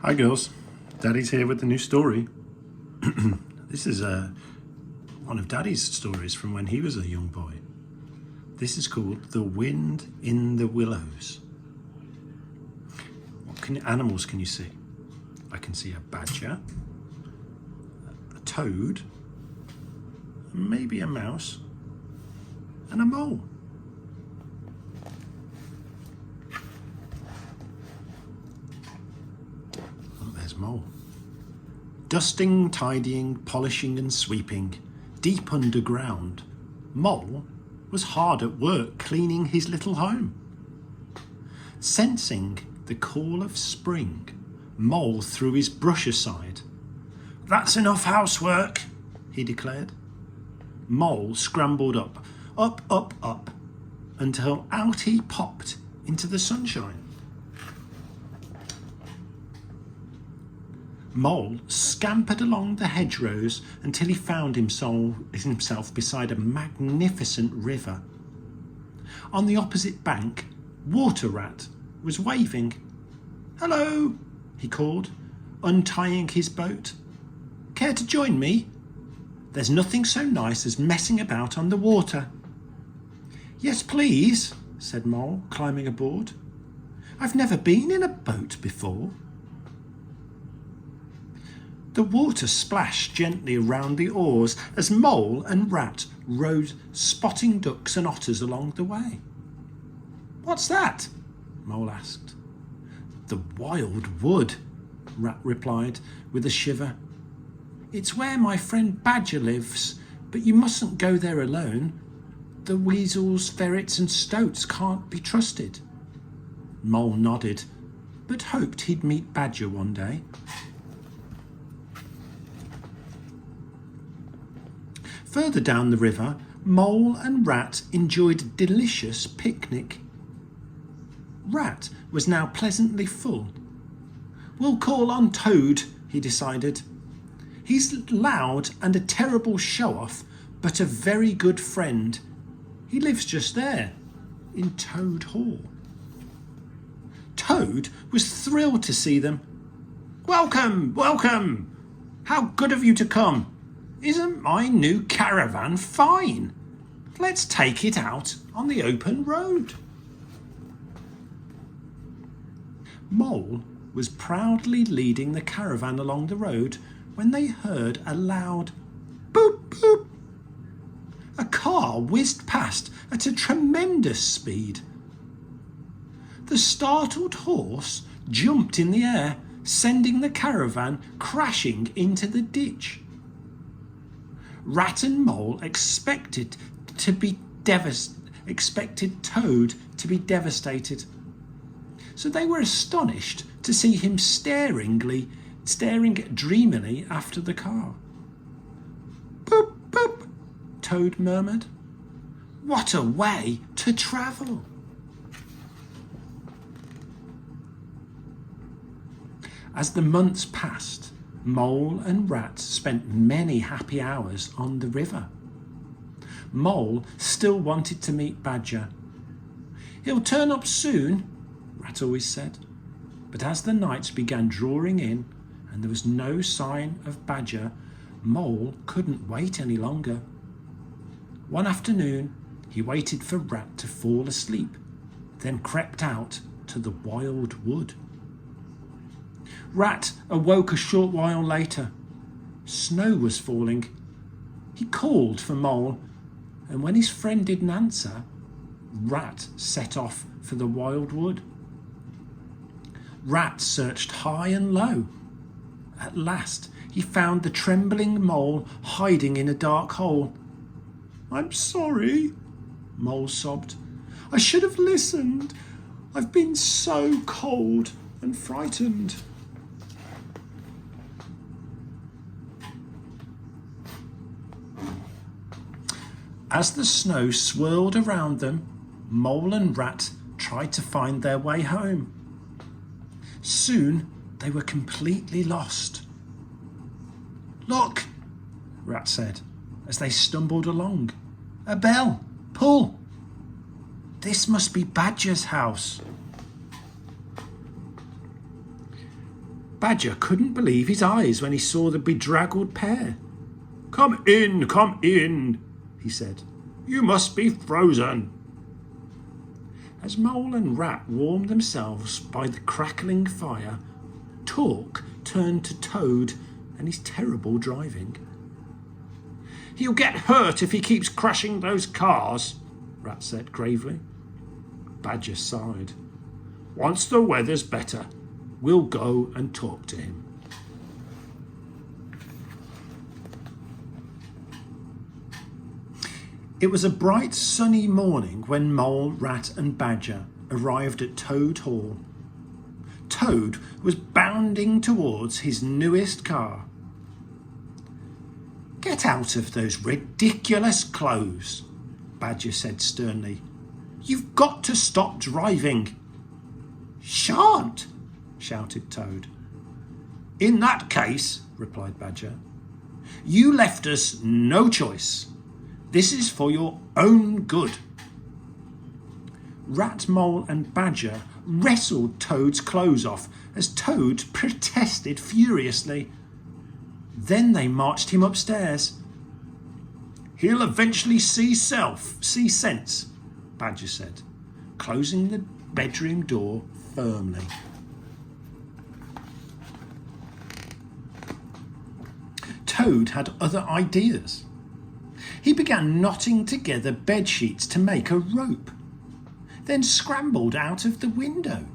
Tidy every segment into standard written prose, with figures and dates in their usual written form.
Hi girls, Daddy's here with the new story. This is one of Daddy's stories from when he was a young boy. This is called The Wind in the Willows. What animals can you see? I can see a badger, a toad, maybe a mouse, and a mole. There's Mole. Dusting, tidying, polishing and sweeping, deep underground, Mole was hard at work cleaning his little home. Sensing the call of spring, Mole threw his brush aside. "That's enough housework," he declared. Mole scrambled up, until out he popped into the sunshine. Mole scampered along the hedgerows until he found himself beside a magnificent river. On the opposite bank, Water Rat was waving. "Hello," he called, untying his boat. "Care to join me? There's nothing so nice as messing about on the water." "Yes, please," said Mole, climbing aboard. "I've never been in a boat before." The water splashed gently around the oars as Mole and Rat rowed, spotting ducks and otters along the way. "What's that?" Mole asked. "The wild wood," Rat replied with a shiver. "It's where my friend Badger lives, but you mustn't go there alone. The weasels, ferrets and stoats can't be trusted." Mole nodded, but hoped he'd meet Badger one day. Further down the river, Mole and Rat enjoyed a delicious picnic. Rat was now pleasantly full. "We'll call on Toad," he decided. "He's loud and a terrible show-off, but a very good friend. He lives just there, in Toad Hall." Toad was thrilled to see them. "Welcome, welcome! How good of you to come! Isn't my new caravan fine? Let's take it out on the open road." Mole was proudly leading the caravan along the road when they heard a loud boop boop. A car whizzed past at a tremendous speed. The startled horse jumped in the air, sending the caravan crashing into the ditch. Rat and Mole expected Toad to be devastated. So they were astonished to see him staring dreamily after the car. "Boop, boop," Toad murmured. "What a way to travel." As the months passed, Mole and Rat spent many happy hours on the river. Mole still wanted to meet Badger. "He'll turn up soon," Rat always said. But as the nights began drawing in and there was no sign of Badger, Mole couldn't wait any longer. One afternoon, he waited for Rat to fall asleep, then crept out to the wild wood. Rat awoke a short while later. Snow was falling. He called for Mole, and when his friend didn't answer, Rat set off for the wild wood. Rat searched high and low. At last, he found the trembling Mole hiding in a dark hole. "I'm sorry," Mole sobbed. "I should have listened. I've been so cold and frightened." As the snow swirled around them, Mole and Rat tried to find their way home. Soon they were completely lost. "Look," Rat said as they stumbled along. "A bell. Pull. This must be Badger's house." Badger couldn't believe his eyes when he saw the bedraggled pair. Come in, he said. You must be frozen. As Mole and Rat warmed themselves by the crackling fire, talk turned to Toad and his terrible driving. He'll get hurt if he keeps crashing those cars, Rat said gravely. Badger sighed. Once the weather's better, we'll go and talk to him. It was a bright sunny morning when Mole, Rat and Badger arrived at Toad Hall. Toad was bounding towards his newest car. Get out of those ridiculous clothes, Badger said sternly. You've got to stop driving. Shan't, shouted Toad. In that case, replied Badger, you left us no choice. This is for your own good. Rat, Mole and Badger wrestled Toad's clothes off as Toad protested furiously. Then they marched him upstairs. He'll eventually see sense, Badger said, closing the bedroom door firmly. Toad had other ideas. He began knotting together bed sheets to make a rope, then scrambled out of the window.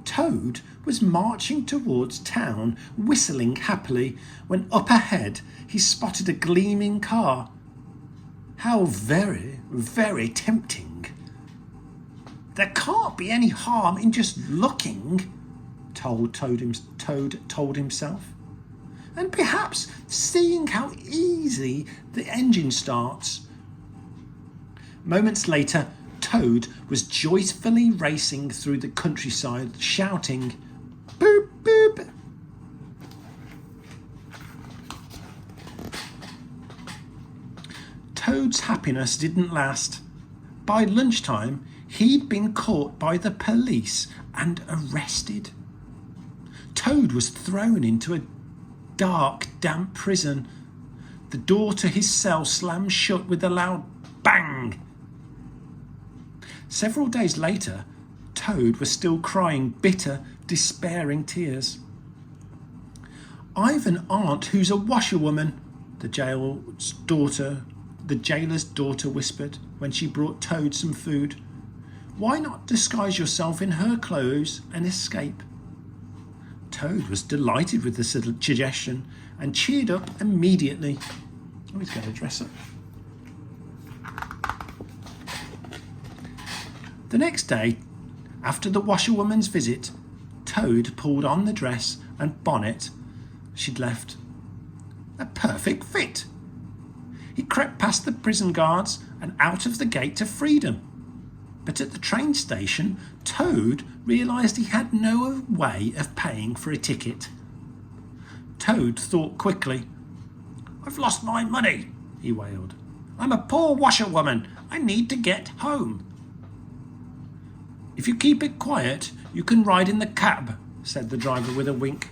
Toad was marching towards town, whistling happily, when up ahead he spotted a gleaming car. How very, very tempting. There can't be any harm in just looking, Toad told himself. And perhaps seeing how easy the engine starts. Moments later, Toad was joyfully racing through the countryside, shouting, boop, boop. Toad's happiness didn't last. By lunchtime, he'd been caught by the police and arrested. Toad was thrown into a dark, damp prison. The door to his cell slammed shut with a loud bang. Several days later, Toad was still crying bitter, despairing tears. I've an aunt who's a washerwoman, the jailer's daughter whispered when she brought Toad some food. Why not disguise yourself in her clothes and escape? Toad was delighted with the suggestion and cheered up immediately. Oh, he's going to dress up. The next day, after the washerwoman's visit, Toad pulled on the dress and bonnet she'd left. A perfect fit. He crept past the prison guards and out of the gate to freedom. But at the train station, Toad realised he had no way of paying for a ticket. Toad thought quickly. I've lost my money, he wailed. I'm a poor washerwoman. I need to get home. If you keep it quiet, you can ride in the cab, said the driver with a wink.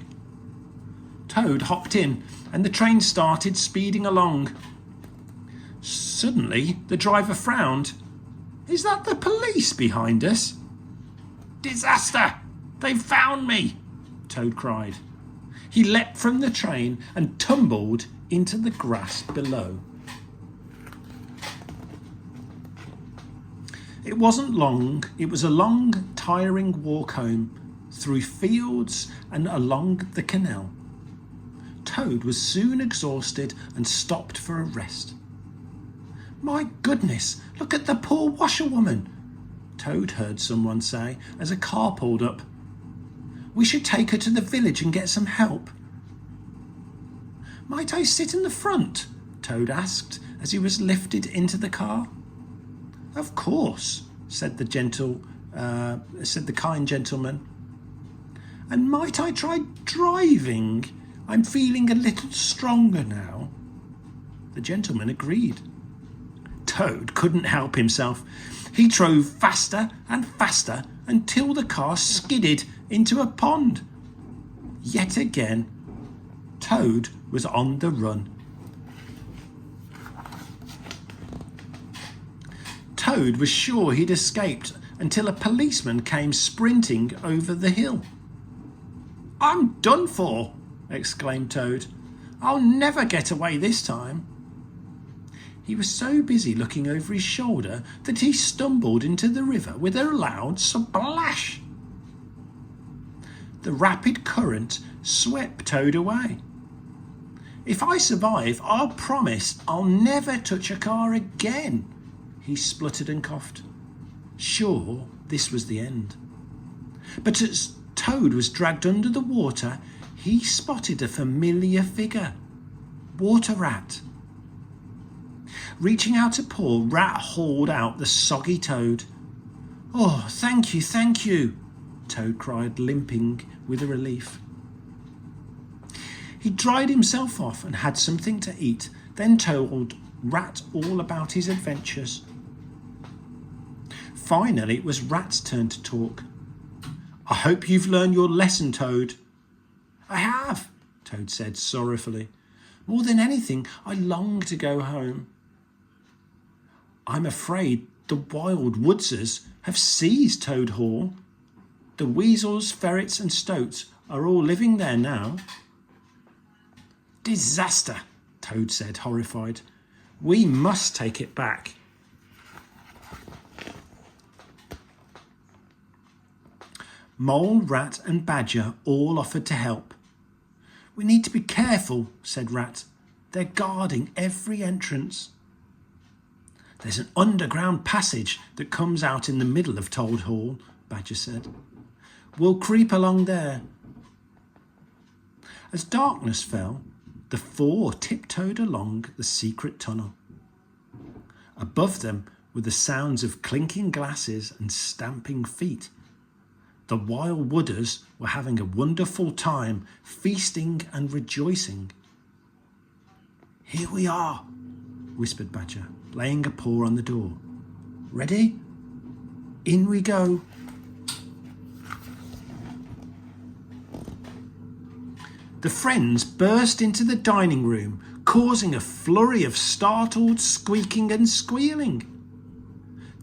Toad hopped in and the train started speeding along. Suddenly, the driver frowned. Is that the police behind us? Disaster! They've found me! Toad cried. He leapt from the train and tumbled into the grass below. It wasn't long. It was a long, tiring walk home, through fields and along the canal. Toad was soon exhausted and stopped for a rest. My goodness, look at the poor washerwoman, Toad heard someone say as a car pulled up. We should take her to the village and get some help. Might I sit in the front? Toad asked as he was lifted into the car. Of course, said the kind gentleman. And might I try driving? I'm feeling a little stronger now. The gentleman agreed. Toad couldn't help himself. He drove faster and faster until the car skidded into a pond. Yet again, Toad was on the run. Toad was sure he'd escaped until a policeman came sprinting over the hill. "I'm done for," exclaimed Toad. "I'll never get away this time." He was so busy looking over his shoulder that he stumbled into the river with a loud splash. The rapid current swept Toad away. "If I survive, I'll promise I'll never touch a car again," he spluttered and coughed, sure this was the end. But as Toad was dragged under the water, he spotted a familiar figure, Water Rat. Reaching out a paw, Rat hauled out the soggy Toad. "Oh, thank you," Toad cried, limping with relief. He dried himself off and had something to eat, then told Rat all about his adventures. Finally, it was Rat's turn to talk. "I hope you've learned your lesson, Toad." "I have," Toad said sorrowfully. "More than anything, I long to go home." "I'm afraid the wild woodsers have seized Toad Hall. The weasels, ferrets and stoats are all living there now." "Disaster," Toad said, horrified. "We must take it back." Mole, Rat and Badger all offered to help. "We need to be careful," said Rat. "They're guarding every entrance." "There's an underground passage that comes out in the middle of Toad Hall," Badger said. "We'll creep along there." As darkness fell, the four tiptoed along the secret tunnel. Above them were the sounds of clinking glasses and stamping feet. The wild wooders were having a wonderful time, feasting and rejoicing. "Here we are," whispered Badger, laying a paw on the door. "Ready? In we go." The friends burst into the dining room, causing a flurry of startled squeaking and squealing.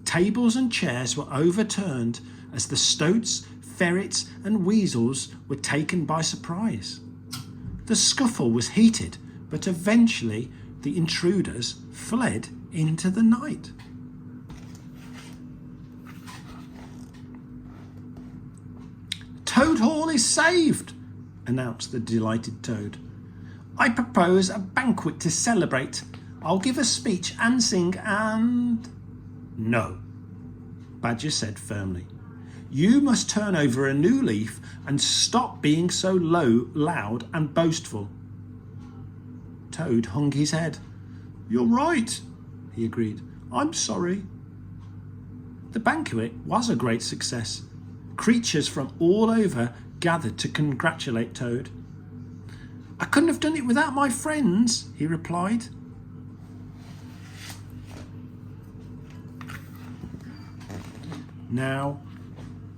Tables and chairs were overturned as the stoats, ferrets and weasels were taken by surprise. The scuffle was heated, but eventually the intruders fled into the night. "Toad Hall is saved," announced the delighted Toad. "I propose a banquet to celebrate. I'll give a speech and sing and—" "No," Badger said firmly. "You must turn over a new leaf and stop being so loud and boastful." Toad hung his head. "You're right," he agreed. "I'm sorry." The banquet was a great success. Creatures from all over gathered to congratulate Toad. "I couldn't have done it without my friends," he replied. Now,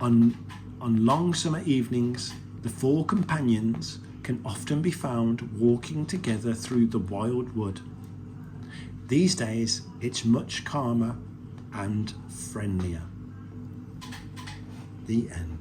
on long summer evenings, the four companions can often be found walking together through the wild wood. These days, it's much calmer and friendlier. The end.